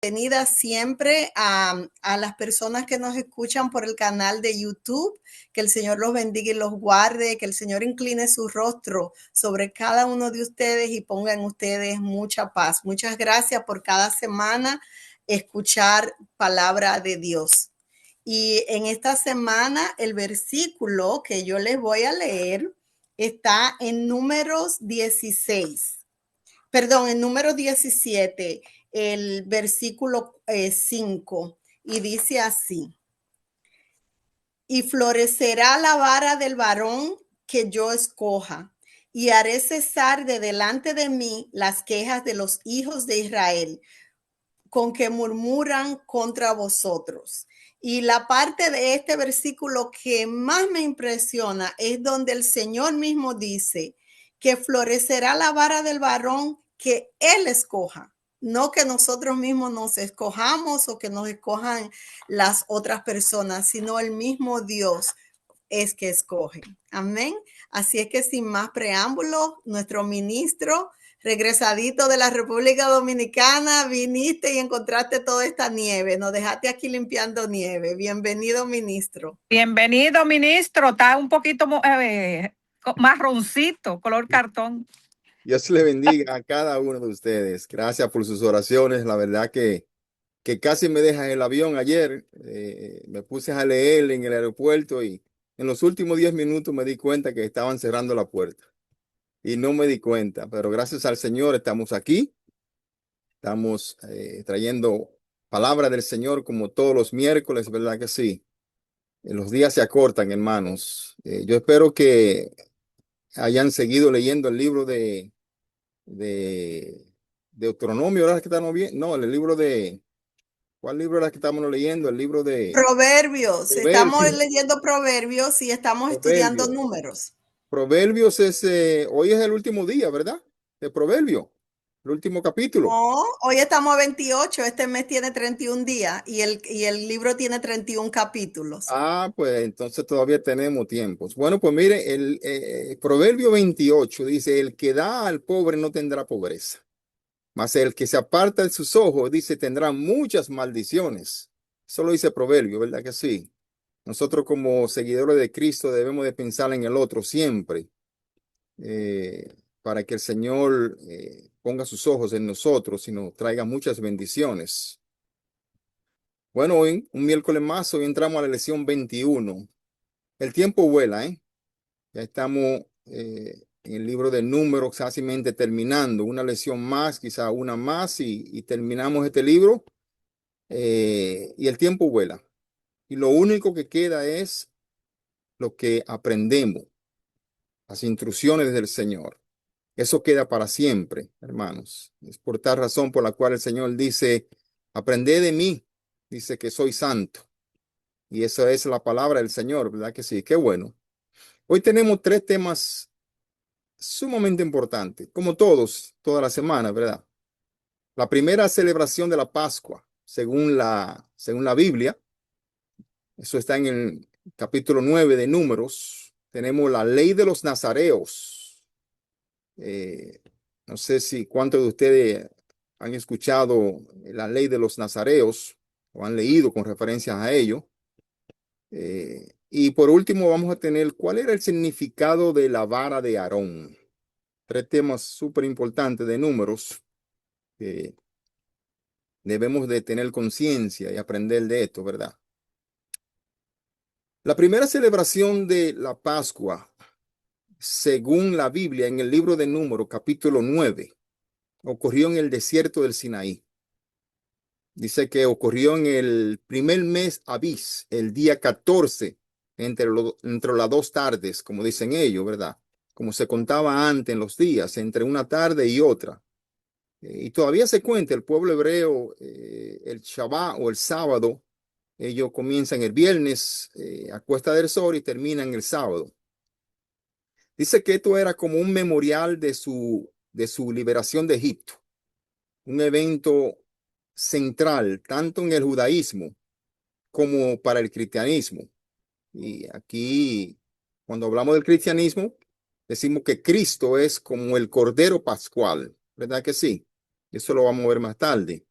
Bienvenida siempre a las personas que nos escuchan por el canal de YouTube. Que el Señor los bendiga y los guarde, que el Señor incline su rostro sobre cada uno de ustedes y ponga en ustedes mucha paz. Muchas gracias por cada semana escuchar palabra de Dios. Y en esta semana el versículo que yo les voy a leer está en Números 16. Perdón, en Número 17, el versículo 5, y dice así: y florecerá la vara del varón que yo escoja, y haré cesar de delante de mí las quejas de los hijos de Israel, con que murmuran contra vosotros. Y la parte de este versículo que más me impresiona es donde el Señor mismo dice que florecerá la vara del varón que Él escoja, no que nosotros mismos nos escojamos o que nos escojan las otras personas, sino el mismo Dios es que escoge. Amén. Así es que sin más preámbulos, nuestro ministro regresadito de la República Dominicana, viniste y encontraste toda esta nieve, nos dejaste aquí limpiando nieve. Bienvenido, ministro. Bienvenido, ministro. Está un poquito marroncito, color cartón. Dios le bendiga a cada uno de ustedes. Gracias por sus oraciones. La verdad que casi me deja el avión ayer. Me puse a leer en el aeropuerto y en los últimos 10 minutos me di cuenta que estaban cerrando la puerta. Y no me di cuenta, pero gracias al Señor estamos aquí. Estamos trayendo palabra del Señor como todos los miércoles, ¿verdad que sí? Los días se acortan, hermanos. Yo espero que hayan seguido leyendo el libro de Deuteronomio, ¿verdad que estamos bien? No, el libro de... ¿Cuál libro era que estamos leyendo? El libro de Proverbios. Estamos Proverbios. leyendo Proverbios y estamos estudiando Proverbios. números. Proverbios es, hoy es el último día, ¿verdad? De Proverbio, el último capítulo. No, hoy estamos a 28, este mes tiene 31 días y el libro tiene 31 capítulos. Ah, pues entonces todavía tenemos tiempos. Bueno, pues mire, el Proverbio 28 dice, el que da al pobre no tendrá pobreza, mas el que se aparta de sus ojos, dice, tendrá muchas maldiciones. Eso lo dice Proverbio, ¿verdad que sí? Nosotros como seguidores de Cristo debemos de pensar en el otro siempre, para que el Señor ponga sus ojos en nosotros y nos traiga muchas bendiciones. Bueno, hoy, un miércoles más, hoy entramos a la lección 21. El tiempo vuela, ¿eh? Ya estamos en el libro de Números, casi terminando. Una lección más, quizá una más, y terminamos este libro. Y el tiempo vuela. Y lo único que queda es lo que aprendemos, las instrucciones del Señor. Eso queda para siempre, hermanos. Es por tal razón por la cual el Señor dice, aprended de mí, dice que soy santo. Y esa es la palabra del Señor, ¿verdad que sí? Qué bueno. Hoy tenemos tres temas sumamente importantes, como todos, toda la semana, ¿verdad? La primera celebración de la Pascua, según la Biblia. Eso está en el capítulo 9 de Números. Tenemos la ley de los nazareos. No sé si cuántos de ustedes han escuchado la ley de los nazareos o han leído con referencias a ello. Y por último vamos a tener cuál era el significado de la vara de Aarón. Tres temas súper importantes de Números que debemos de tener conciencia y aprender de esto, ¿verdad? La primera celebración de la Pascua, según la Biblia, en el libro de Números, capítulo 9, ocurrió en el desierto del Sinaí. Dice que ocurrió en el primer mes Abís, el día 14, entre las dos tardes, como dicen ellos, ¿verdad? Como se contaba antes en los días, entre una tarde y otra. Y todavía se cuenta, el pueblo hebreo, el Shabbat o el sábado, ellos comienzan el viernes a Cuesta del Sol y terminan el sábado. Dice que esto era como un memorial de su liberación de Egipto, un evento central, tanto en el judaísmo como para el cristianismo. Y aquí, cuando hablamos del cristianismo, decimos que Cristo es como el Cordero Pascual, ¿verdad que sí? Eso lo vamos a ver más tarde.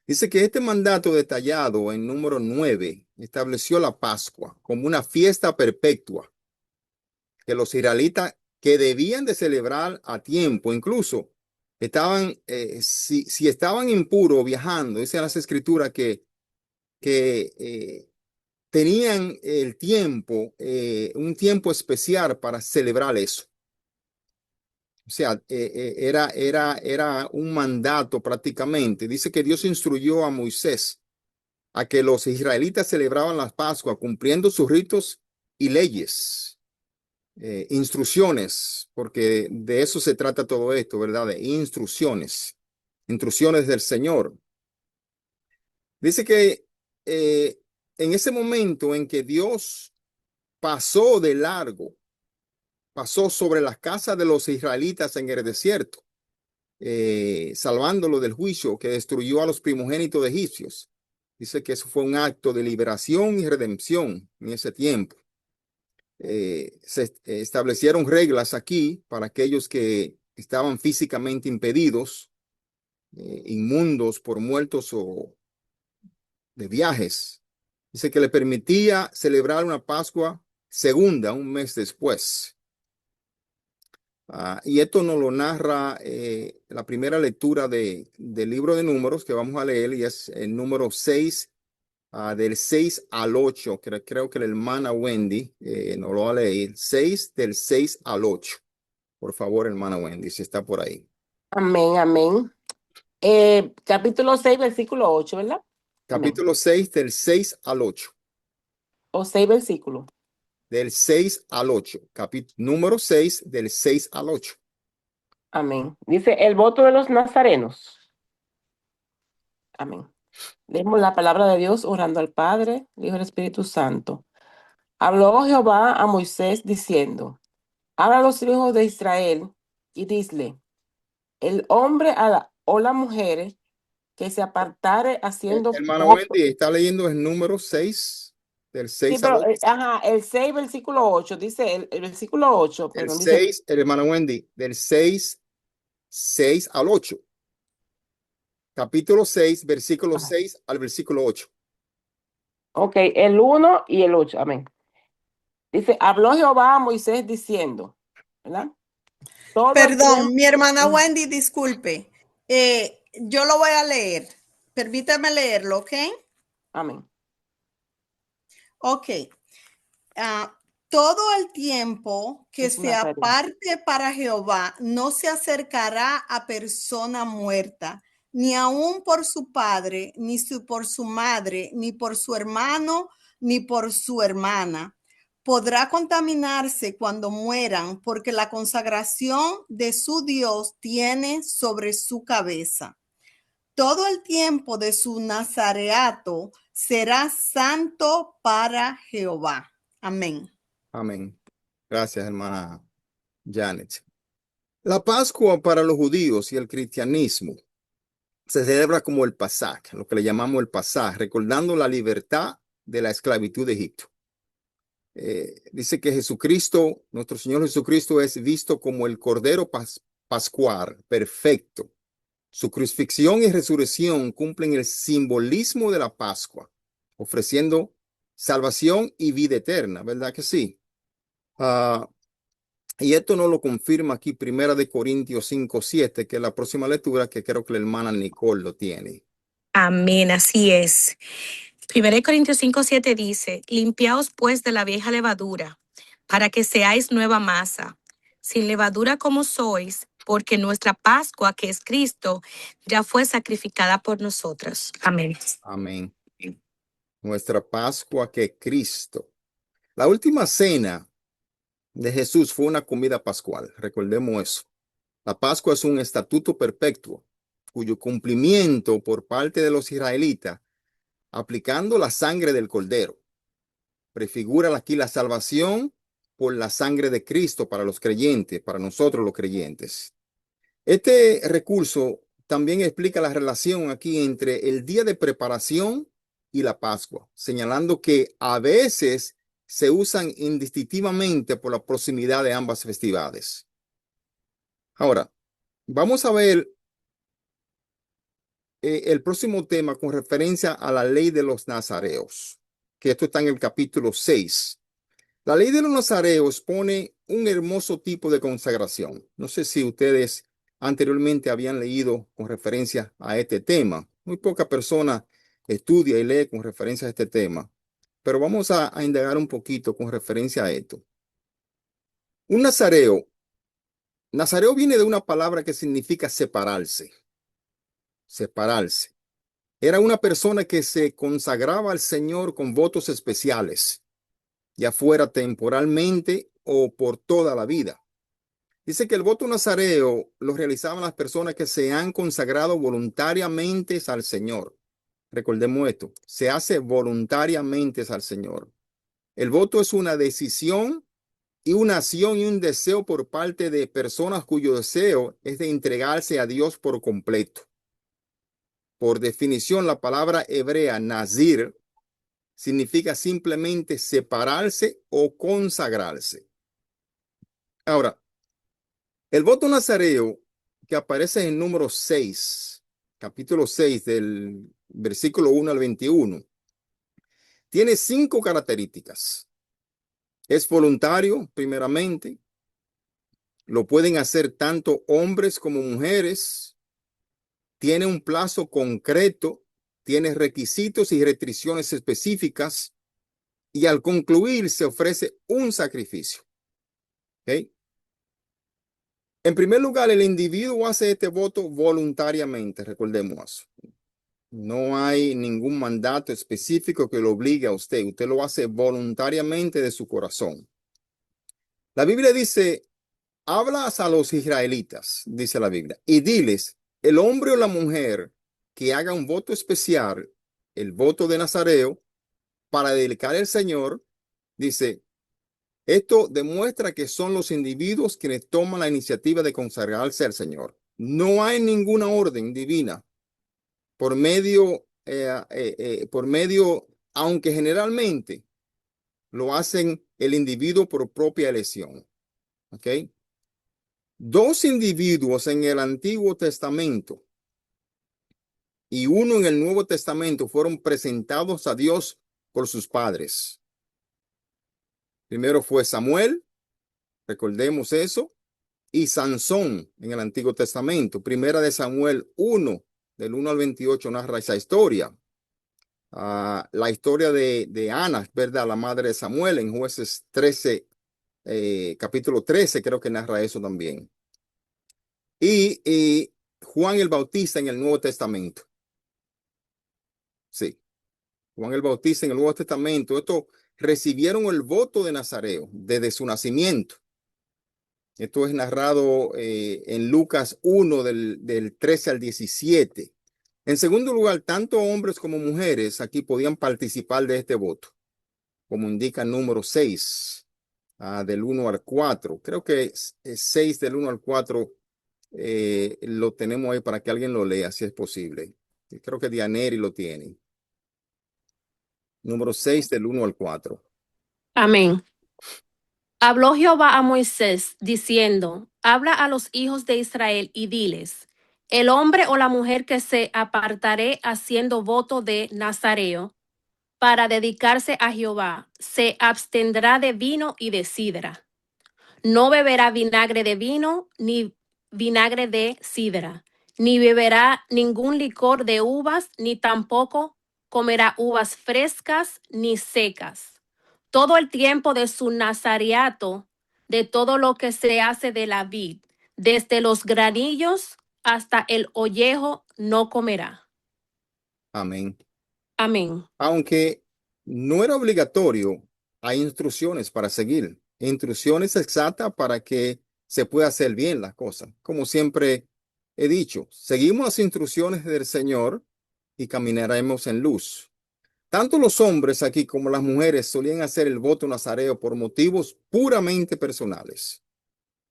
Dice que este mandato detallado en número 9 estableció la Pascua como una fiesta perpetua que los israelitas que debían de celebrar a tiempo, incluso estaban, si estaban impuros viajando, dicen las escrituras que tenían el tiempo, un tiempo especial para celebrar eso. O sea, era un mandato prácticamente. Dice que Dios instruyó a Moisés a que los israelitas celebraban la Pascua cumpliendo sus ritos y leyes, instrucciones, porque de eso se trata todo esto, ¿verdad? De instrucciones, instrucciones del Señor. Dice que eh, en ese momento en que Dios pasó de largo, pasó sobre las casas de los israelitas en el desierto, salvándolo del juicio que destruyó a los primogénitos de egipcios. Dice que eso fue un acto de liberación y redención en ese tiempo. Se establecieron reglas aquí para aquellos que estaban físicamente impedidos, inmundos por muertos o de viajes. Dice que le permitía celebrar una Pascua segunda un mes después. Y esto nos lo narra la primera lectura del libro de Números que vamos a leer, y es el número 6, del 6 al 8. Creo que la hermana Wendy nos lo va a leer. 6 del 6 al 8. Por favor, hermana Wendy, si está por ahí. Amén, amén. Capítulo 6, versículo 8, ¿verdad? Amén. Capítulo 6 del 6 al 8. O 6 versículos. Del 6 al 8. Número 6 del 6 al 8. Amén. Dice, el voto de los nazarenos. Amén. Leemos la palabra de Dios orando al Padre, el Hijo y el Espíritu Santo. Habló Jehová a Moisés diciendo, habla a los hijos de Israel y disle, el hombre o la mujer que se apartare haciendo Hermana voto. Wendy, está leyendo el número 6 del Sí, 6 al pero 8. el 6, versículo 8, dice el versículo 8, El perdón, dice, 6, hermana Wendy, del 6 al 8. Capítulo 6, versículo 6 al versículo 8. ok, el 1 y el 8, amén. Dice, habló Jehová a Moisés diciendo, ¿verdad? Todo el Perdón, tiempo. mi hermana Wendy, disculpe. Yo lo voy a leer. Permítame leerlo, ¿ok? Amén. Ok. Todo el tiempo que Es se Nazareno. aparte para Jehová no se acercará a persona muerta, ni aun por su padre, ni por su madre, ni por su hermano, ni por su hermana. Podrá contaminarse cuando mueran, porque la consagración de su Dios tiene sobre su cabeza. Todo el tiempo de su nazareato será santo para Jehová. Amén. Amén. Gracias, hermana Janet. La Pascua para los judíos y el cristianismo se celebra como el Pasaj, lo que le llamamos el Pasaj, recordando la libertad de la esclavitud de Egipto. Dice que Jesucristo, nuestro Señor Jesucristo, es visto como el Cordero Pascual perfecto. Su crucifixión y resurrección cumplen el simbolismo de la Pascua, ofreciendo salvación y vida eterna, ¿verdad que sí? Y esto nos lo confirma aquí, Primera de Corintios 5:7, que es la próxima lectura, que creo que la hermana Nicole lo tiene. Amén, así es. 1 Corintios 5:7 dice, limpiaos pues de la vieja levadura, para que seáis nueva masa, sin levadura como sois, porque nuestra Pascua, que es Cristo, ya fue sacrificada por nosotros. Amén. Amén. Nuestra Pascua que Cristo. La última cena de Jesús fue una comida pascual. Recordemos eso. La Pascua es un estatuto perpetuo cuyo cumplimiento por parte de los israelitas, aplicando la sangre del cordero, prefigura aquí la salvación por la sangre de Cristo para los creyentes, para nosotros los creyentes. Este recurso también explica la relación aquí entre el día de preparación y la Pascua, señalando que a veces se usan indistintivamente por la proximidad de ambas festividades. Ahora, vamos a ver el próximo tema con referencia a la ley de los nazareos, que esto está en el capítulo 6. La ley de los nazareos pone un hermoso tipo de consagración. No sé si ustedes anteriormente habían leído con referencia a este tema. Muy poca persona estudia y lee con referencia a este tema, pero vamos a indagar un poquito con referencia a esto. Un nazareo. Nazareo viene de una palabra que significa separarse. Separarse. Era una persona que se consagraba al Señor con votos especiales, ya fuera temporalmente o por toda la vida. Dice que el voto nazareo lo realizaban las personas que se han consagrado voluntariamente al Señor. Recordemos esto, se hace voluntariamente al Señor. El voto es una decisión y una acción y un deseo por parte de personas cuyo deseo es de entregarse a Dios por completo. Por definición, la palabra hebrea nazir significa simplemente separarse o consagrarse. Ahora, el voto nazareo que aparece en número 6, capítulo 6 del versículo 1 al 21, tiene 5 características. Es voluntario, primeramente. Lo pueden hacer tanto hombres como mujeres. Tiene un plazo concreto, tiene requisitos y restricciones específicas y al concluir se ofrece un sacrificio. ¿Okay? En primer lugar, el individuo hace este voto voluntariamente, recordemos eso. No hay ningún mandato específico que lo obligue a usted. Usted lo hace voluntariamente de su corazón. La Biblia dice, hablas a los israelitas, dice la Biblia, y diles, el hombre o la mujer que haga un voto especial, el voto de Nazareo, para dedicar al Señor, dice, esto demuestra que son los individuos quienes toman la iniciativa de consagrarse al Señor. No hay ninguna orden divina por medio, aunque generalmente lo hacen el individuo por propia elección. ¿Ok? 2 individuos en el Antiguo Testamento y uno en el Nuevo Testamento fueron presentados a Dios por sus padres. Primero fue Samuel, recordemos eso, y Sansón en el Antiguo Testamento. Primera de Samuel 1, del 1 al 28, narra esa historia. La historia de Ana, ¿verdad? La madre de Samuel en Jueces 13, capítulo 13, creo que narra eso también. Y Juan el Bautista en el Nuevo Testamento. Sí, Juan el Bautista en el Nuevo Testamento. Estos recibieron el voto de Nazareo desde su nacimiento. Esto es narrado en Lucas 1 del 13 al 17. En segundo lugar, tanto hombres como mujeres aquí podían participar de este voto, como indica el número 6, del 1 al 4. Creo que es 6 del 1 al 4 lo tenemos ahí para que alguien lo lea, si es posible. Creo que Dianeri lo tiene. Número 6 del 1 al 4. Amén. Habló Jehová a Moisés, diciendo, habla a los hijos de Israel y diles, el hombre o la mujer que se apartaré haciendo voto de Nazareo para dedicarse a Jehová, se abstendrá de vino y de sidra. No beberá vinagre de vino ni vinagre de sidra, ni beberá ningún licor de uvas, ni tampoco comerá uvas frescas ni secas. Todo el tiempo de su nazareato, de todo lo que se hace de la vid, desde los granillos hasta el ollejo, no comerá. Amén. Amén. Aunque no era obligatorio, hay instrucciones para seguir, instrucciones exactas para que se pueda hacer bien las cosas. Como siempre he dicho, seguimos las instrucciones del Señor y caminaremos en luz. Tanto los hombres aquí como las mujeres solían hacer el voto nazareo por motivos puramente personales,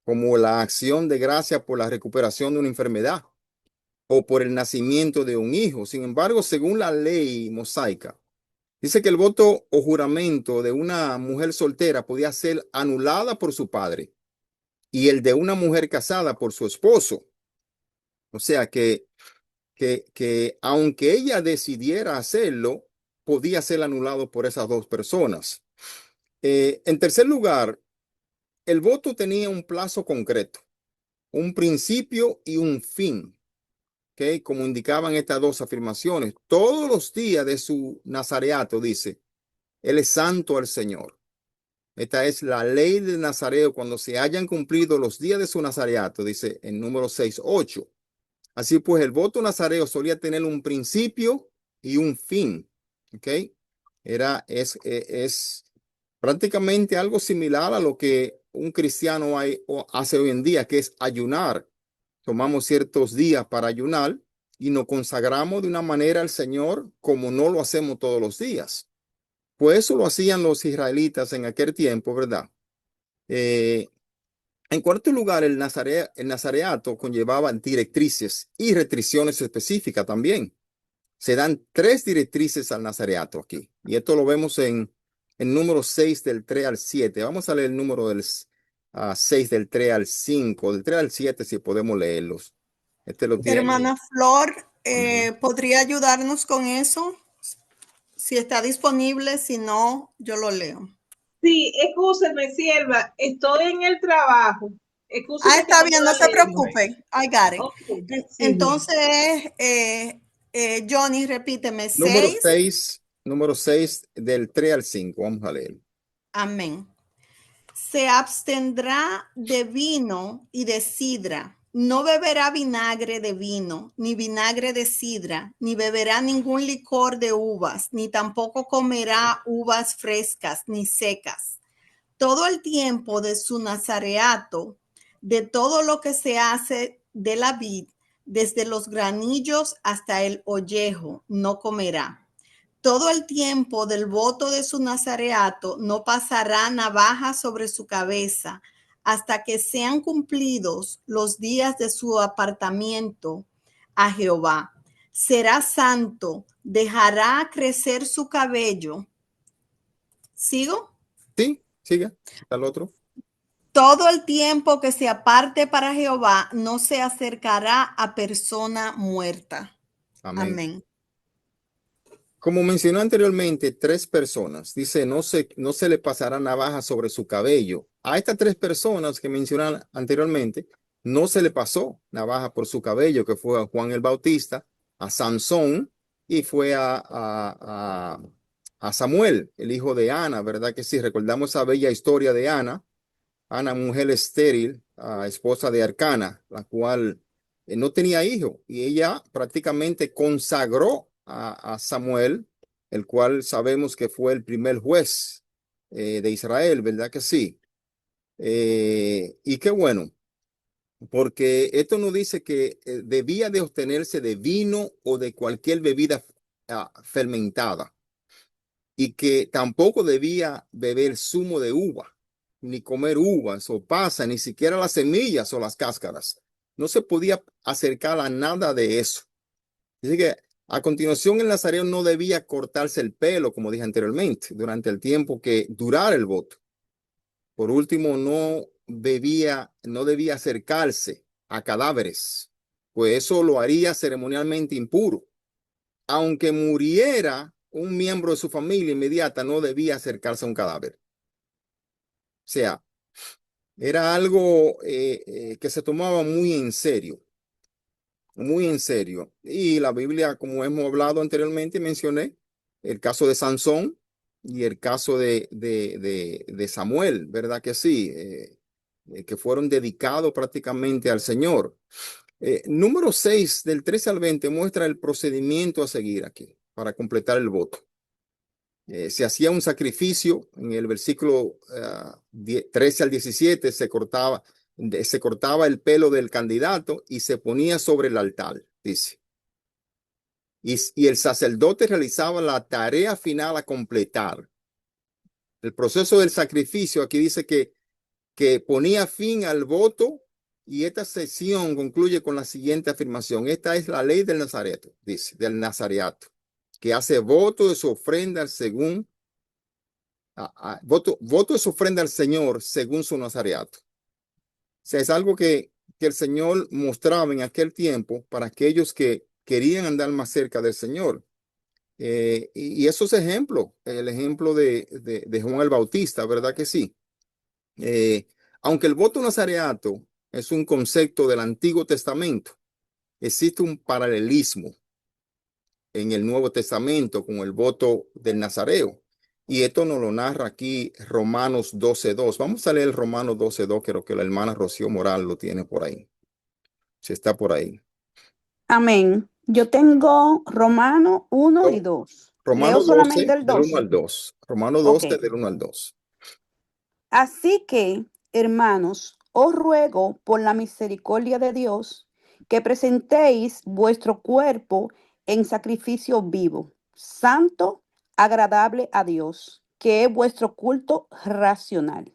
como la acción de gracia por la recuperación de una enfermedad o por el nacimiento de un hijo. Sin embargo, según la ley mosaica, dice que el voto o juramento de una mujer soltera podía ser anulada por su padre y el de una mujer casada por su esposo. O sea que que aunque ella decidiera hacerlo, podía ser anulado por esas dos personas. En tercer lugar, el voto tenía un plazo concreto, un principio y un fin, ¿ok? Como indicaban estas dos afirmaciones. Todos los días de su nazareato, dice, él es santo al Señor. Esta es la ley del nazareo cuando se hayan cumplido los días de su nazareato, dice en número 6:8. Así pues, el voto nazareo solía tener un principio y un fin, ¿ok? Es prácticamente algo similar a lo que un cristiano hace hoy en día, que es ayunar. Tomamos ciertos días para ayunar y nos consagramos de una manera al Señor como no lo hacemos todos los días. Pues eso lo hacían los israelitas en aquel tiempo, ¿verdad? En cuarto lugar, el nazareato conllevaba directrices y restricciones específicas también. Se dan 3 directrices al nazareato aquí. Y esto lo vemos en número 6 del 3 al 7. Vamos a leer el número del 6 del 3 al 5, del 3 al 7 si podemos leerlos. Este lo tiene. Hermana Flor, ¿podría ayudarnos con eso? Si está disponible, si no, yo lo leo. Sí, excúseme, sierva, estoy en el trabajo. Excúseme está bien, no se preocupe. I got it. Okay, sí, entonces, Johnny, repíteme. Número 6 del 3 al 5. Vamos a leer. Amén. Se abstendrá de vino y de sidra. No beberá vinagre de vino, ni vinagre de sidra, ni beberá ningún licor de uvas, ni tampoco comerá uvas frescas ni secas. Todo el tiempo de su nazareato, de todo lo que se hace de la vid, desde los granillos hasta el ollejo, no comerá. Todo el tiempo del voto de su nazareato no pasará navaja sobre su cabeza hasta que sean cumplidos los días de su apartamiento a Jehová. Será santo, dejará crecer su cabello. ¿Sigo? Sí, sigue. Está el otro. Todo el tiempo que se aparte para Jehová no se acercará a persona muerta. Amén. Amén. Como mencionó anteriormente, 3 personas. Dice, no se le pasará navaja sobre su cabello. A estas 3 personas que mencionaron anteriormente, no se le pasó navaja por su cabello, que fue a Juan el Bautista, a Sansón y fue a Samuel, el hijo de Ana, ¿verdad que sí? Recordamos esa bella historia de Ana, mujer estéril, esposa de Arcana, la cual no tenía hijo y ella prácticamente consagró a Samuel, el cual sabemos que fue el primer juez de Israel, ¿verdad que sí? Y qué bueno, porque esto nos dice que debía de obtenerse de vino o de cualquier bebida fermentada y que tampoco debía beber zumo de uva, ni comer uvas o pasas, ni siquiera las semillas o las cáscaras. No se podía acercar a nada de eso. Así que a continuación el nazareo no debía cortarse el pelo, como dije anteriormente, durante el tiempo que durara el voto. Por último, no debía acercarse a cadáveres, pues eso lo haría ceremonialmente impuro. Aunque muriera un miembro de su familia inmediata, no debía acercarse a un cadáver. O sea, era algo que se tomaba muy en serio. Muy en serio. Y la Biblia, como hemos hablado anteriormente, mencioné el caso de Sansón y el caso de Samuel, ¿verdad que sí? Que fueron dedicados prácticamente al Señor. Número 6, del 13 al 20, muestra el procedimiento a seguir aquí para completar el voto. Se hacía un sacrificio en el versículo 13 al 17, se cortaba el pelo del candidato y se ponía sobre el altar, dice. Y el sacerdote realizaba la tarea final a completar. El proceso del sacrificio aquí dice que ponía fin al voto y esta sección concluye con la siguiente afirmación. Esta es la ley del nazareato, dice, del nazareato, que hace voto de su ofrenda según voto de su ofrenda al Señor según su nazareato. O sea, es algo que el Señor mostraba en aquel tiempo para aquellos que querían andar más cerca del Señor. Y esos ejemplos, el ejemplo de Juan el Bautista, ¿verdad que sí? Aunque el voto nazareato es un concepto del Antiguo Testamento, existe un paralelismo en el Nuevo Testamento con el voto del Nazareo. Y esto nos lo narra aquí Romanos 12:2. Vamos a leer Romanos 12:2, creo que la hermana Rocío Moral lo tiene por ahí. Si está por ahí. Amén. Yo tengo Romano 1 y No, 2. Leo Romanos solamente 12, el del 1 2. al 2. Romanos Ok. 12, del 1 al 2. Así que, hermanos, os ruego por la misericordia de Dios que presentéis vuestro cuerpo en sacrificio vivo, santo, agradable a Dios, que es vuestro culto racional.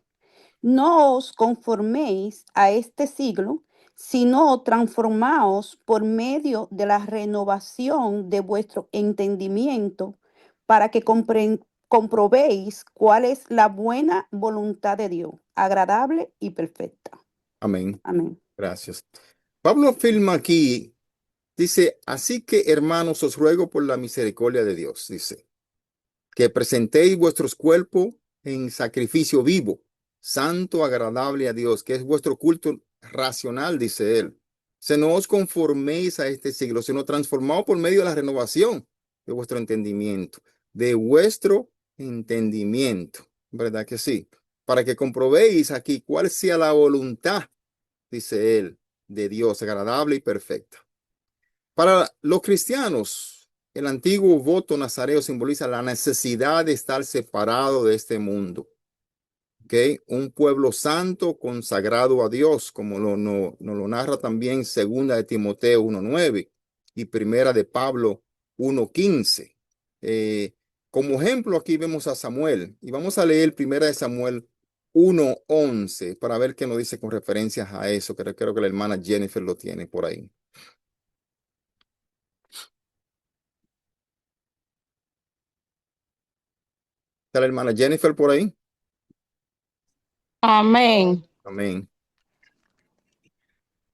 No os conforméis a este siglo, sino transformaos por medio de la renovación de vuestro entendimiento, para que comprobéis cuál es la buena voluntad de Dios, agradable y perfecta. Amén. Amén. Gracias. Pablo afirma aquí, dice, así que hermanos, os ruego por la misericordia de Dios, dice, que presentéis vuestros cuerpos en sacrificio vivo, santo, agradable a Dios, que es vuestro culto racional, dice él. Se no os conforméis a este siglo, sino transformaos por medio de la renovación de vuestro entendimiento, ¿verdad que sí? Para que comprobéis aquí cuál sea la voluntad, dice él, de Dios, agradable y perfecta. Para los cristianos, el antiguo voto nazareo simboliza la necesidad de estar separado de este mundo. ¿Okay? Un pueblo santo consagrado a Dios, como nos lo narra también segunda de Timoteo 1:9 y primera de Pablo 1:15. Como ejemplo, aquí vemos a Samuel y vamos a leer primera de Samuel 1:11 para ver qué nos dice con referencias a eso, que creo que la hermana Jennifer lo tiene por ahí. ¿Está la hermana Jennifer por ahí? Amén. Amén.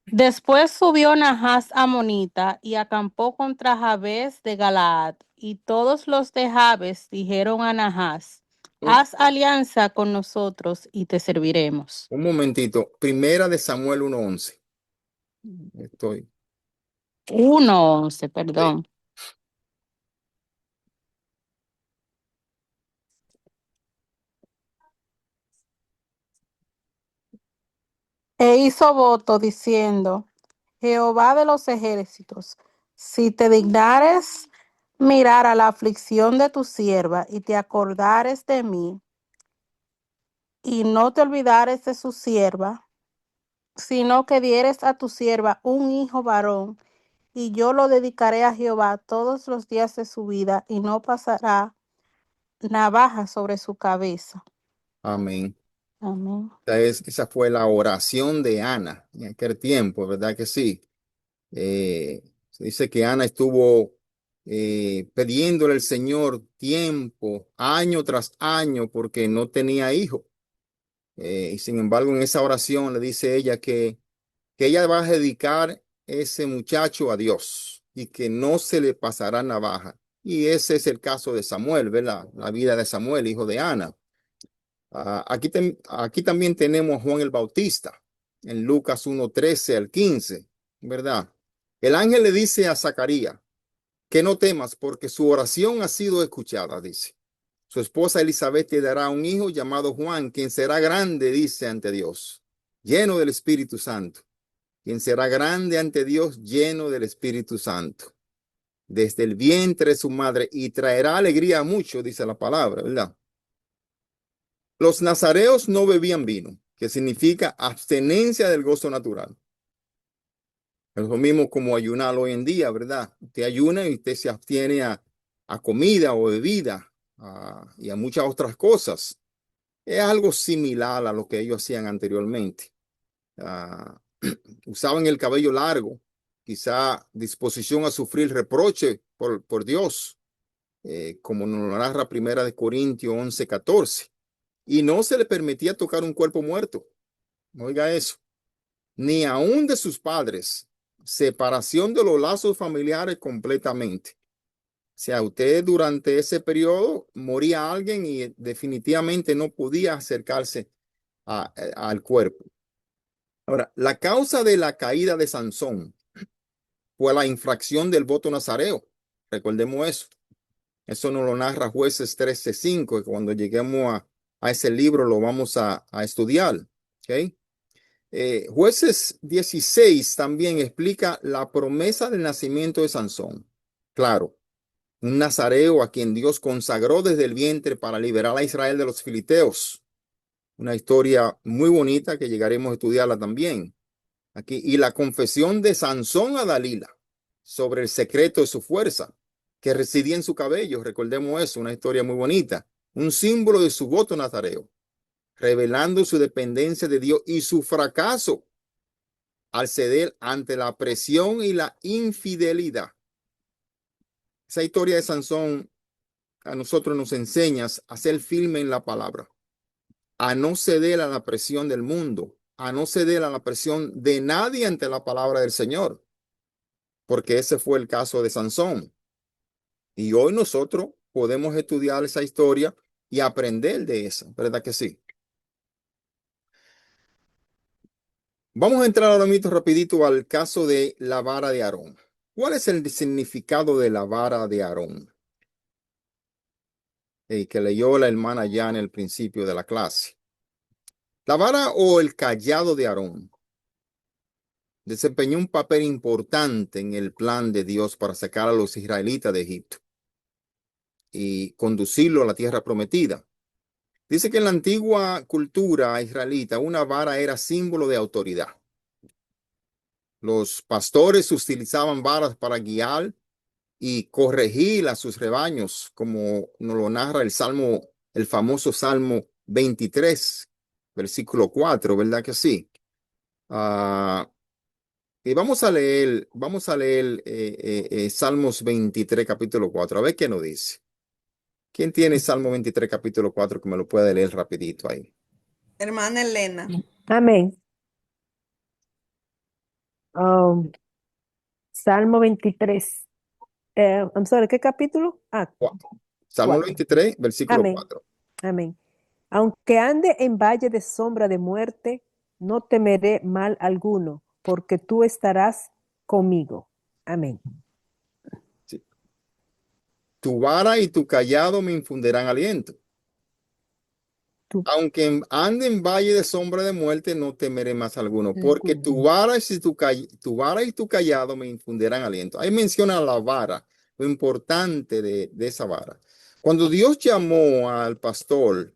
Después subió Nahás amonita y acampó contra Jabes de Galaad, y todos los de Jabes dijeron a Nahás: haz alianza con nosotros y te serviremos. Un momentito. Primera de Samuel 1:11. Estoy. 1:11, perdón. E hizo voto diciendo: Jehová de los ejércitos, si te dignares mirar a la aflicción de tu sierva y te acordares de mí, y no te olvidares de su sierva, sino que dieres a tu sierva un hijo varón, y yo lo dedicaré a Jehová todos los días de su vida, y no pasará navaja sobre su cabeza. Amén. Amén. Esa fue la oración de Ana en aquel tiempo, ¿verdad que sí? Se dice que Ana estuvo pidiéndole al Señor tiempo, año tras año, porque no tenía hijo. Y sin embargo, en esa oración le dice ella que ella va a dedicar ese muchacho a Dios y que no se le pasará navaja. Y ese es el caso de Samuel, ¿verdad? La vida de Samuel, hijo de Ana. Aquí también tenemos a Juan el Bautista en Lucas 1:13 al 15, ¿verdad? El ángel le dice a Zacarías que no temas porque su oración ha sido escuchada, dice. Su esposa Elizabeth te dará un hijo llamado Juan, quien será grande, dice, ante Dios, lleno del Espíritu Santo. Quien será grande ante Dios, lleno del Espíritu Santo, desde el vientre de su madre, y traerá alegría a muchos, dice la palabra, ¿verdad? Los nazareos no bebían vino, que significa abstenencia del gozo natural. Es lo mismo como ayunar hoy en día, ¿verdad? Usted ayuna y usted se abstiene a comida o bebida y a muchas otras cosas. Es algo similar a lo que ellos hacían anteriormente. Usaban el cabello largo, quizá disposición a sufrir reproche por Dios, como nos lo narra primera de Corintios 11:14. Y no se le permitía tocar un cuerpo muerto. Oiga eso. Ni aún de sus padres, separación de los lazos familiares completamente. O sea, usted durante ese periodo moría alguien y definitivamente no podía acercarse al cuerpo. Ahora, la causa de la caída de Sansón fue la infracción del voto nazareo. Recordemos eso. Eso nos lo narra Jueces 13:5, y cuando lleguemos a ese libro lo vamos a estudiar. ¿Okay? Jueces 16 también explica la promesa del nacimiento de Sansón. Claro, un nazareo a quien Dios consagró desde el vientre para liberar a Israel de los filisteos. Una historia muy bonita que llegaremos a estudiarla también. Aquí, y la confesión de Sansón a Dalila sobre el secreto de su fuerza que residía en su cabello. Recordemos eso, una historia muy bonita. Un símbolo de su voto nazareo, revelando su dependencia de Dios y su fracaso al ceder ante la presión y la infidelidad. Esa historia de Sansón a nosotros nos enseña a ser firme en la palabra, a no ceder a la presión del mundo, a no ceder a la presión de nadie ante la palabra del Señor, porque ese fue el caso de Sansón. Y hoy nosotros podemos estudiar esa historia y aprender de esa, ¿verdad que sí? Vamos a entrar ahora mismo rapidito al caso de la vara de Aarón. ¿Cuál es el significado de la vara de Aarón? Que leyó la hermana ya en el principio de la clase. La vara o el cayado de Aarón desempeñó un papel importante en el plan de Dios para sacar a los israelitas de Egipto y conducirlo a la tierra prometida. Dice que en la antigua cultura israelita una vara era símbolo de autoridad. Los pastores utilizaban varas para guiar y corregir a sus rebaños, como nos lo narra el famoso Salmo 23, versículo 4, ¿verdad que sí? Y vamos a leer Salmos 23, capítulo 4, a ver qué nos dice. ¿Quién tiene Salmo 23, capítulo 4, que me lo puede leer rapidito ahí? Hermana Elena. Amén. Salmo 23. I'm sorry, ¿qué capítulo? Salmo 4. 23, versículo Amén. 4. Amén. Aunque ande en valle de sombra de muerte, no temeré mal alguno, porque tú estarás conmigo. Amén. Sí. Tu vara y tu callado me infundirán aliento. Aunque ande en valle de sombra de muerte, no temeré más alguno, porque tu vara y tu callado me infundirán aliento. Ahí menciona la vara, lo importante de esa vara. Cuando Dios llamó al pastor,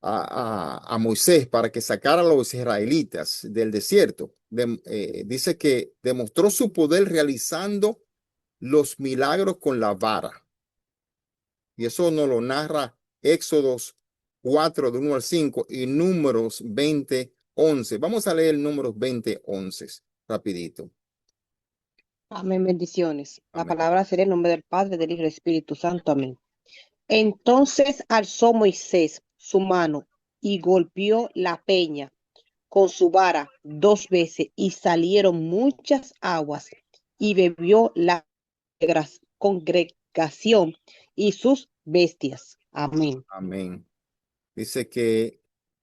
a Moisés, para que sacara a los israelitas del desierto, dice que demostró su poder realizando los milagros con la vara. Y eso nos lo narra Éxodos 4, de 1 al 5, y Números 20, 11. Vamos a leer Números 20, 11, rapidito. Amén, bendiciones. La Amén. palabra será en nombre del Padre, del Hijo y del Espíritu Santo. Amén. Entonces alzó Moisés su mano y golpeó la peña con su vara 2 veces, y salieron muchas aguas, y bebió la congregación y sus bestias. Amén. Amén. Dice que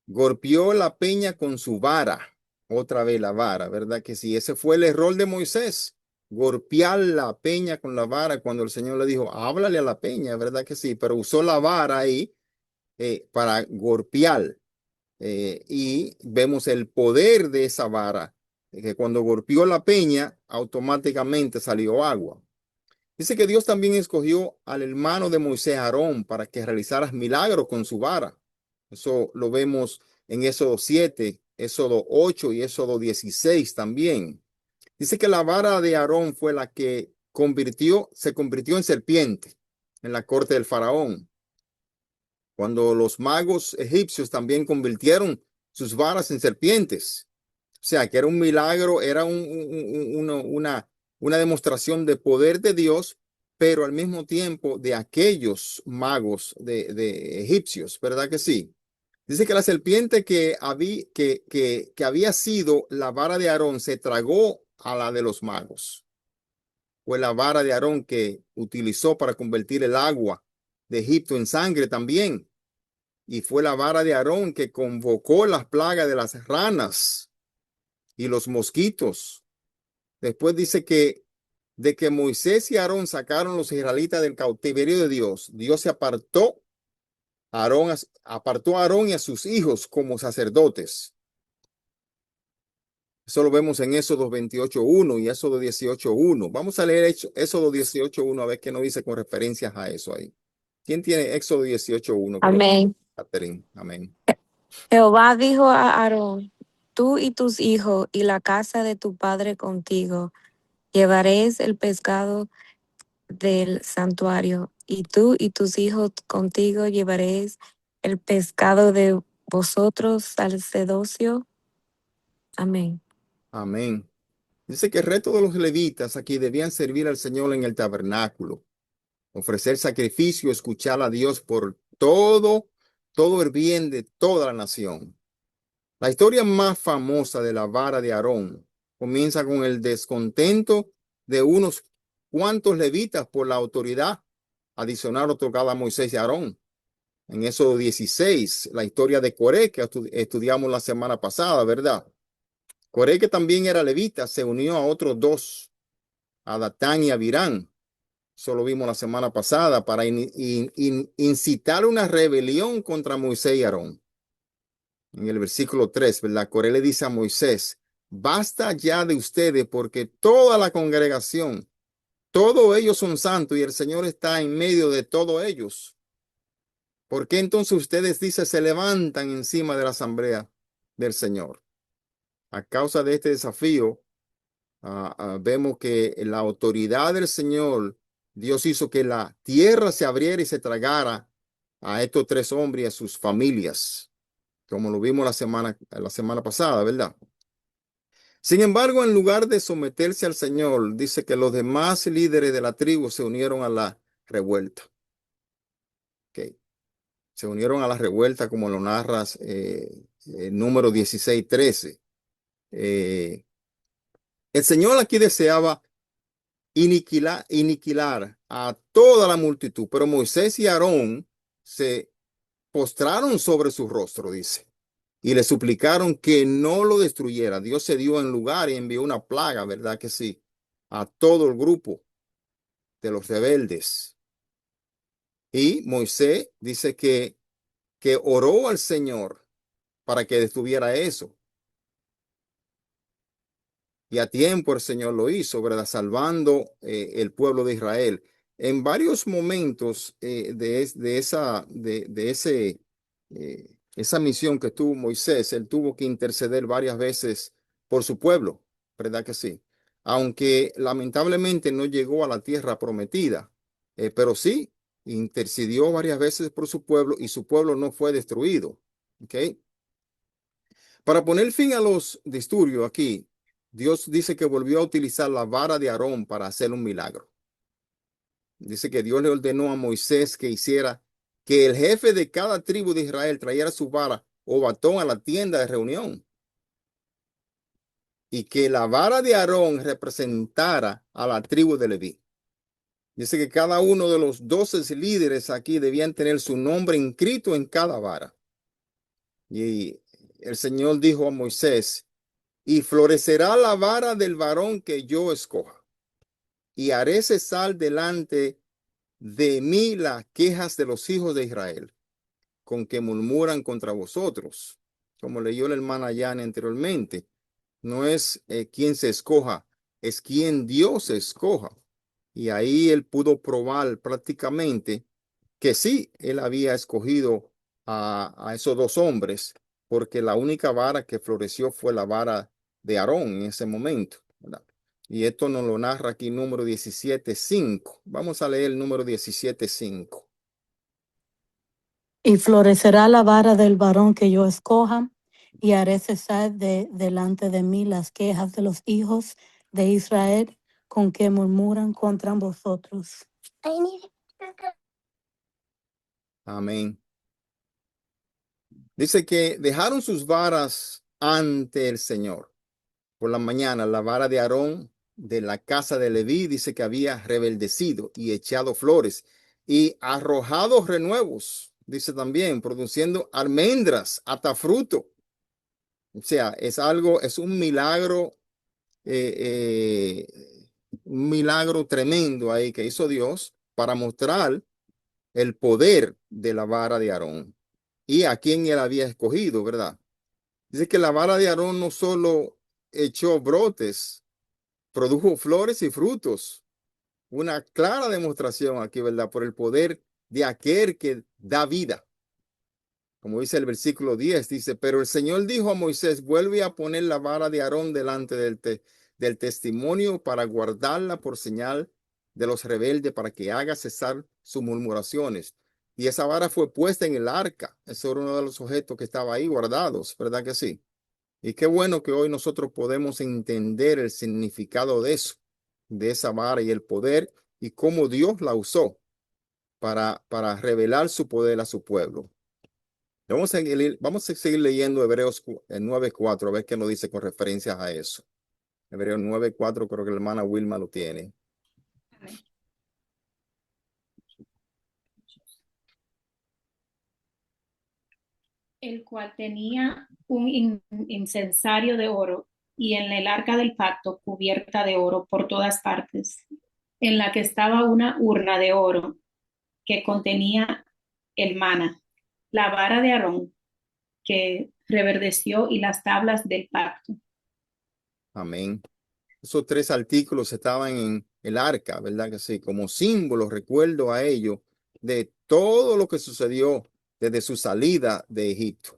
golpeó la peña con su vara. Otra vez la vara, ¿verdad que sí? Ese fue el error de Moisés. Golpear la peña con la vara cuando el Señor le dijo, háblale a la peña, ¿verdad que sí? Pero usó la vara ahí para golpear. Y vemos el poder de esa vara, que cuando golpeó la peña, automáticamente salió agua. Dice que Dios también escogió al hermano de Moisés, Aarón, para que realizara milagros con su vara. Eso lo vemos en Éxodo 7, Éxodo 8 y Éxodo 16 también. Dice que la vara de Aarón fue la que se convirtió en serpiente en la corte del faraón. Cuando los magos egipcios también convirtieron sus varas en serpientes. O sea, que era un milagro, era una demostración de poder de Dios, pero al mismo tiempo de aquellos magos de egipcios, ¿verdad que sí? Dice que la serpiente que había sido la vara de Aarón se tragó a la de los magos. Fue la vara de Aarón que utilizó para convertir el agua de Egipto en sangre también. Y fue la vara de Aarón que convocó las plagas de las ranas y los mosquitos. Después dice que de que Moisés y Aarón sacaron los israelitas del cautiverio de Dios, Dios se apartó apartó a Aarón y a sus hijos como sacerdotes. Eso lo vemos en Éxodo 28:1 y Éxodo 18:1. Vamos a leer Éxodo 18:1 a ver qué nos dice con referencias a eso ahí. ¿Quién tiene Éxodo 18:1? Amén. Catherine. Amén. Jehová dijo a Aarón, tú y tus hijos y la casa de tu padre contigo, llevaréis el pescado del santuario, y tú y tus hijos contigo llevaréis el pescado de vosotros sacerdocio. Amén. Amén. Dice que el resto de los levitas aquí debían servir al Señor en el tabernáculo, ofrecer sacrificio, escuchar a Dios por todo el bien de toda la nación. La historia más famosa de la vara de Aarón comienza con el descontento de unos cuantos levitas por la autoridad adicional otorgada a Moisés y Aarón. En Éxodo 16, la historia de Coré que estudiamos la semana pasada, ¿verdad? Coré, que también era levita, se unió a otros dos, a Datán y a Abirán. Eso lo vimos la semana pasada para incitar una rebelión contra Moisés y Aarón. En el versículo 3, ¿verdad? Coré le dice a Moisés, basta ya de ustedes porque toda la congregación, todos ellos son santos y el Señor está en medio de todos ellos. ¿Por qué entonces ustedes, dice, se levantan encima de la asamblea del Señor? A causa de este desafío, vemos que la autoridad del Señor, Dios hizo que la tierra se abriera y se tragara a estos tres hombres y a sus familias, como lo vimos la semana pasada, ¿verdad? Sin embargo, en lugar de someterse al Señor, dice que los demás líderes de la tribu se unieron a la revuelta. Okay. Se unieron a la revuelta, como lo narras número 16:13. El Señor aquí deseaba iniquilar a toda la multitud, pero Moisés y Aarón se postraron sobre su rostro, dice, y le suplicaron que no lo destruyera. Dios se dio en lugar y envió una plaga, ¿verdad que sí? A todo el grupo de los rebeldes. Y Moisés dice que oró al Señor para que detuviera eso. Y a tiempo el Señor lo hizo, ¿verdad? Salvando el pueblo de Israel. En varios momentos esa misión que tuvo Moisés, él tuvo que interceder varias veces por su pueblo, ¿verdad que sí? Aunque lamentablemente no llegó a la tierra prometida, pero sí intercedió varias veces por su pueblo y su pueblo no fue destruido. ¿Ok? Para poner fin a los disturbios aquí, Dios dice que volvió a utilizar la vara de Aarón para hacer un milagro. Dice que Dios le ordenó a Moisés que hiciera que el jefe de cada tribu de Israel trayera su vara o batón a la tienda de reunión y que la vara de Aarón representara a la tribu de Leví. Dice que cada uno de los 12 líderes aquí debían tener su nombre inscrito en cada vara. Y el Señor dijo a Moisés, y florecerá la vara del varón que yo escoja, y haré cesar delante de mí las quejas de los hijos de Israel, con que murmuran contra vosotros. Como leyó la hermana Yana anteriormente, no es quien se escoja, es quien Dios escoja. Y ahí él pudo probar prácticamente que sí, él había escogido a esos dos hombres, porque la única vara que floreció fue la vara de Aarón en ese momento, ¿verdad? Y esto nos lo narra aquí número 17:5. Vamos a leer el número 17:5. Y florecerá la vara del varón que yo escoja, y haré cesar delante de mí las quejas de los hijos de Israel con que murmuran contra vosotros. Amén. Dice que dejaron sus varas ante el Señor. por la mañana, la vara de Aarón de la casa de Leví dice que había rebeldecido y echado flores y arrojado renuevos, dice también, produciendo almendras hasta fruto. O sea, es un milagro tremendo ahí que hizo Dios para mostrar el poder de la vara de Aarón y a quién él había escogido, ¿verdad? Dice que la vara de Aarón no solo echó brotes, produjo flores y frutos. Una clara demostración aquí, ¿verdad? Por el poder de aquel que da vida. Como dice el versículo 10, dice, pero el Señor dijo a Moisés, vuelve a poner la vara de Aarón delante del testimonio para guardarla por señal de los rebeldes, para que haga cesar sus murmuraciones. Y esa vara fue puesta en el arca. Ese era uno de los objetos que estaba ahí guardados, ¿verdad que sí? Y qué bueno que hoy nosotros podemos entender el significado de eso, de esa vara y el poder y cómo Dios la usó para revelar su poder a su pueblo. Vamos a seguir leyendo Hebreos 9:4, a ver qué nos dice con referencias a eso. Hebreos 9:4, creo que la hermana Wilma lo tiene. El cual tenía un incensario de oro y en el arca del pacto cubierta de oro por todas partes, en la que estaba una urna de oro que contenía el maná, la vara de Aarón que reverdeció y las tablas del pacto. Amén. Esos tres artículos estaban en el arca, ¿verdad que sí? Como símbolo, recuerdo a ellos de todo lo que sucedió desde su salida de Egipto.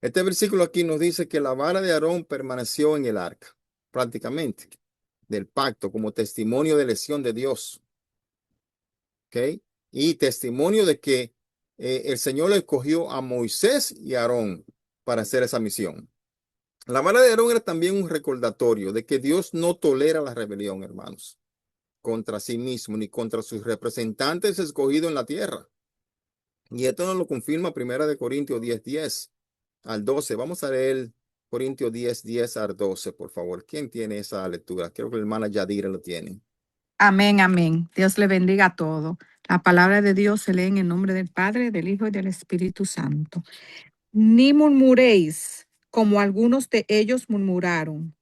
Este versículo aquí nos dice que la vara de Aarón permaneció en el arca, prácticamente, del pacto, como testimonio de elección de Dios. ¿Ok? Y testimonio de que el Señor le escogió a Moisés y a Aarón para hacer esa misión. La vara de Aarón era también un recordatorio de que Dios no tolera la rebelión, hermanos, contra sí mismo ni contra sus representantes escogidos en la tierra. Y esto nos lo confirma 1 Corintios 10:10 al 12. Vamos a leer Corintios 10:10 al 12, por favor. ¿Quién tiene esa lectura? Creo que la hermana Yadira lo tiene. Amén, amén. Dios le bendiga a todos. La palabra de Dios se lee en el nombre del Padre, del Hijo y del Espíritu Santo. Ni murmuréis como algunos de ellos murmuraron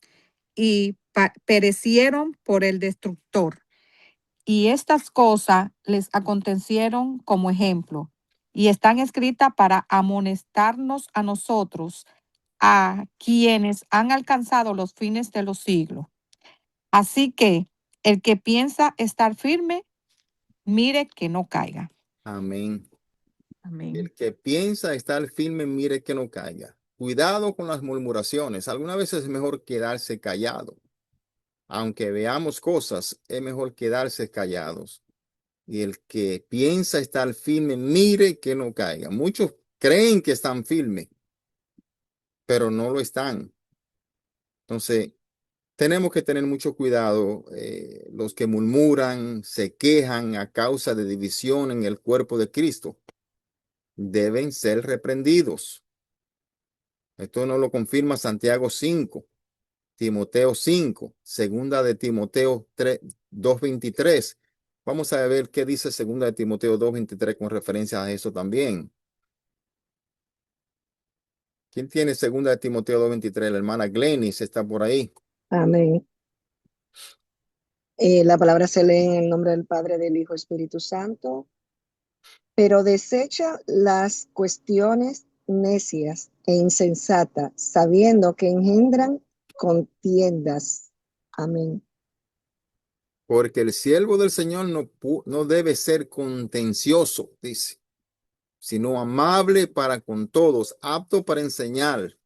y perecieron por el destructor. Y estas cosas les acontecieron como ejemplo y están escritas para amonestarnos a nosotros, a quienes han alcanzado los fines de los siglos. Así que el que piensa estar firme, mire que no caiga. Amén. Amén. El que piensa estar firme, mire que no caiga. Cuidado con las murmuraciones. Algunas veces es mejor quedarse callado. Aunque veamos cosas, es mejor quedarse callados. Y el que piensa estar firme, mire que no caiga. Muchos creen que están firmes, pero no lo están. Entonces, tenemos que tener mucho cuidado. Los que murmuran, se quejan a causa de división en el cuerpo de Cristo, deben ser reprendidos. Esto nos lo confirma Santiago 5, Timoteo 5, segunda de Timoteo 2:23. Vamos a ver qué dice segunda de Timoteo 2:23 con referencia a eso también. ¿Quién tiene segunda de Timoteo 2:23? La hermana Glenis está por ahí. Amén. La palabra se lee en el nombre del Padre, del Hijo, Espíritu Santo. Pero desecha las cuestiones necias e insensatas, sabiendo que engendran contiendas. Amén. Porque el siervo del Señor no debe ser contencioso, dice, sino amable para con todos, apto para enseñar.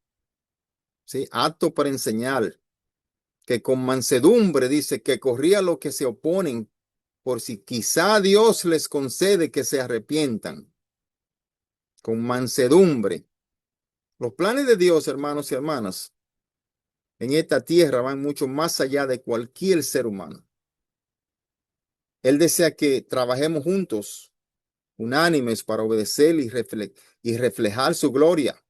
¿Sí? Apto para enseñar. Que con mansedumbre, dice, que corría lo que se oponen, por si quizá Dios les concede que se arrepientan. Con mansedumbre. Los planes de Dios, hermanos y hermanas, en esta tierra van mucho más allá de cualquier ser humano. Él desea que trabajemos juntos, unánimes, para obedecer y reflejar su gloria.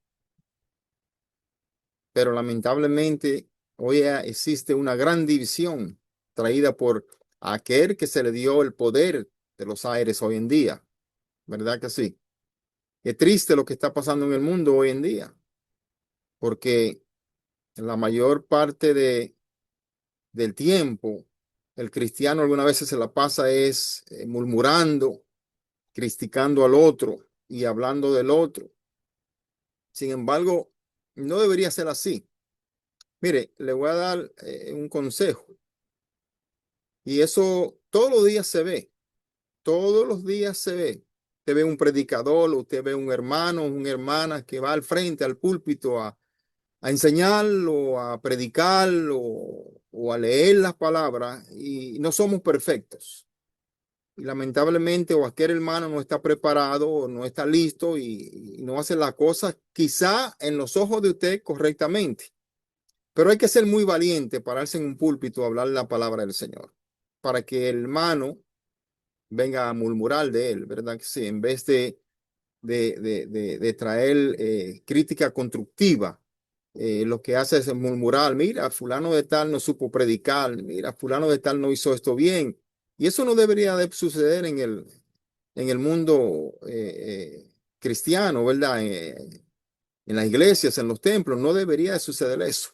Pero lamentablemente Hoy existe una gran división traída por aquel que se le dio el poder de los aires hoy en día. ¿Verdad que sí? Es triste lo que está pasando en el mundo hoy en día, porque la mayor parte del tiempo el cristiano algunas veces se la pasa murmurando, criticando al otro y hablando del otro. Sin embargo, no debería ser así. Mire, le voy a dar un consejo. Y eso todos los días se ve. Todos los días se ve. Usted ve un predicador, usted ve un hermano, una hermana que va al frente, al púlpito a enseñar o a predicar o a leer las palabras, y no somos perfectos. Y lamentablemente o aquel hermano no está preparado o no está listo y no hace las cosas quizá en los ojos de usted correctamente. Pero hay que ser muy valiente, pararse en un púlpito a hablar la palabra del Señor, para que el hermano venga a murmurar de él, ¿verdad? Que sí, en vez de traer crítica constructiva, lo que hace es murmurar: mira, fulano de tal no supo predicar, mira, fulano de tal no hizo esto bien. Y eso no debería de suceder en el mundo cristiano, ¿verdad? En las iglesias, en los templos, no debería de suceder eso.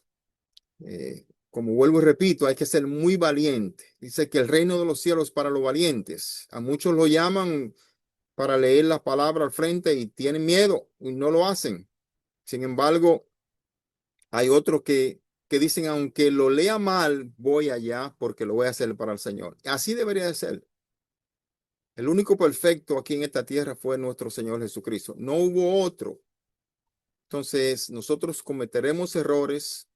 Como vuelvo y repito, hay que ser muy valiente. Dice que el reino de los cielos es para los valientes. A muchos lo llaman para leer la palabra al frente y tienen miedo y no lo hacen. Sin embargo, hay otros que dicen: aunque lo lea mal, voy allá porque lo voy a hacer para el Señor. Así debería de ser. El único perfecto aquí en esta tierra fue nuestro Señor Jesucristo. No hubo otro. Entonces, nosotros cometeremos errores,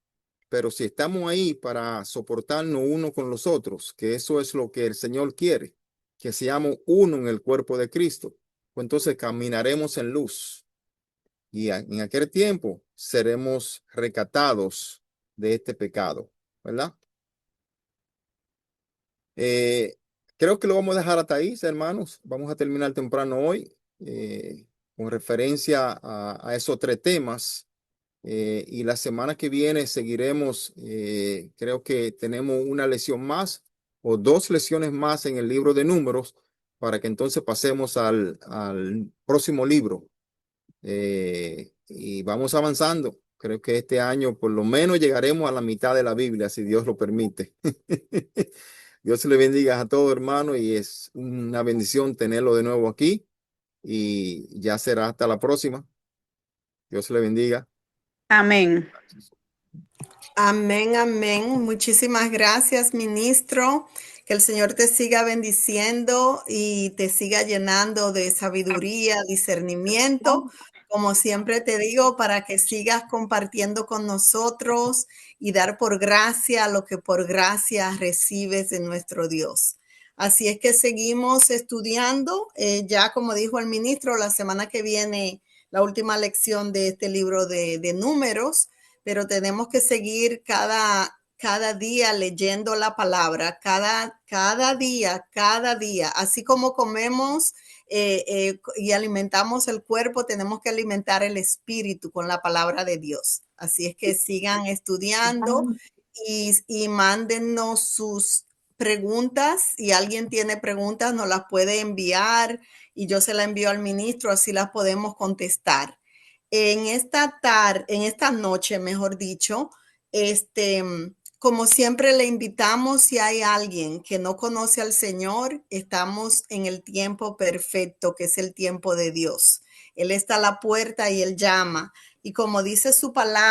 pero si estamos ahí para soportarnos uno con los otros, que eso es lo que el Señor quiere, que seamos uno en el cuerpo de Cristo, pues entonces caminaremos en luz. Y en aquel tiempo seremos rescatados de este pecado, ¿verdad? Creo que lo vamos a dejar hasta ahí, hermanos. Vamos a terminar temprano hoy con referencia a esos 3 temas. Y la semana que viene seguiremos. Creo que tenemos una lección más o 2 lecciones más en el libro de Números, para que entonces pasemos al próximo libro. Y vamos avanzando. Creo que este año por lo menos llegaremos a la mitad de la Biblia, si Dios lo permite. Dios le bendiga a todos, hermano, y es una bendición tenerlo de nuevo aquí. Y ya será hasta la próxima. Dios le bendiga. Amén. Amén, amén. Muchísimas gracias, ministro. Que el Señor te siga bendiciendo y te siga llenando de sabiduría, discernimiento, como siempre te digo, para que sigas compartiendo con nosotros y dar por gracia lo que por gracia recibes de nuestro Dios. Así es que seguimos estudiando. Ya como dijo el ministro, la semana que viene, la última lección de este libro de Números, pero tenemos que seguir cada día leyendo la palabra, cada día, así como comemos y alimentamos el cuerpo, tenemos que alimentar el espíritu con la palabra de Dios. Así es que sigan estudiando y mándennos sus preguntas. Si alguien tiene preguntas, nos las puede enviar y yo se la envío al ministro, así las podemos contestar. En esta noche, mejor dicho, como siempre le invitamos, si hay alguien que no conoce al Señor, estamos en el tiempo perfecto, que es el tiempo de Dios. Él está a la puerta y Él llama. Y como dice su palabra,